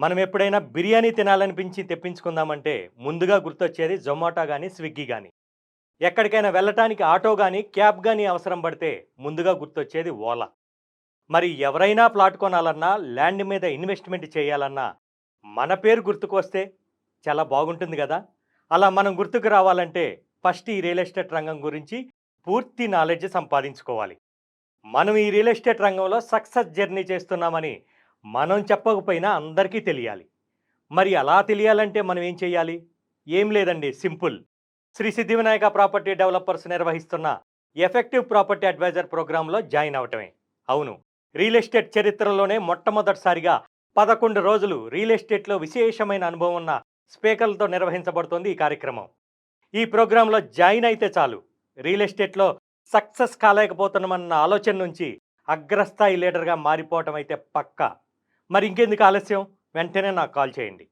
మనం ఎప్పుడైనా బిర్యానీ తినాలనిపించి తెప్పించుకుందామంటే ముందుగా గుర్తొచ్చేది జొమాటో గానీ, స్విగ్గీ గానీ. ఎక్కడికైనా వెళ్ళటానికి ఆటో గానీ, క్యాబ్ గానీ అవసరం పడితే ముందుగా గుర్తొచ్చేది ఓలా. మరి ఎవరైనా ప్లాట్ కొనాలన్నా, ల్యాండ్ మీద ఇన్వెస్ట్‌మెంట్ చేయాలన్నా మన పేరు గుర్తుకొస్తే చాలా బాగుంటుంది గదా! అలా మనం గుర్తుకు రావాలంటే ఫస్ట్ ఈ రియల్ ఎస్టేట్ రంగం గురించి పూర్తి నాలెడ్జ్ సంపాదించుకోవాలి. మనం ఈ రియల్ ఎస్టేట్ రంగంలో సక్సెస్ జర్నీ చేస్తున్నామని మనం చెప్పకపోయినా అందరికీ తెలియాలి. మరి అలా తెలియాలంటే మనం ఏం చేయాలి? ఏం లేదండి, simple. Shri Siddhivinayak property developers నిర్వహిస్తున్న ఎఫెక్టివ్ ప్రాపర్టీ అడ్వైజర్ ప్రోగ్రాంలో జాయిన్ అవ్వటమే. అవును. రియల్ ఎస్టేట్ చరిత్రలోనే మొట్టమొదటిసారిగా 11 రోజులు రియల్ ఎస్టేట్‌లో విశేషమైన అనుభవం ఉన్న స్పీకర్లతో నిర్వహించబడుతోంది ఈ కార్యక్రమం. ఈ ప్రోగ్రాంలో జాయిన్ అయితే చాలు, రియల్ ఎస్టేట్‌లో సక్సెస్ కాలేకపోతున్నామన్న ఆలోచన నుంచి అగ్రస్థాయి లీడర్‌గా మారిపోవటం అయితే పక్కా. మరి ఇంకెందుకు ఆలస్యం? వెంటనే నాకు కాల్ చేయండి.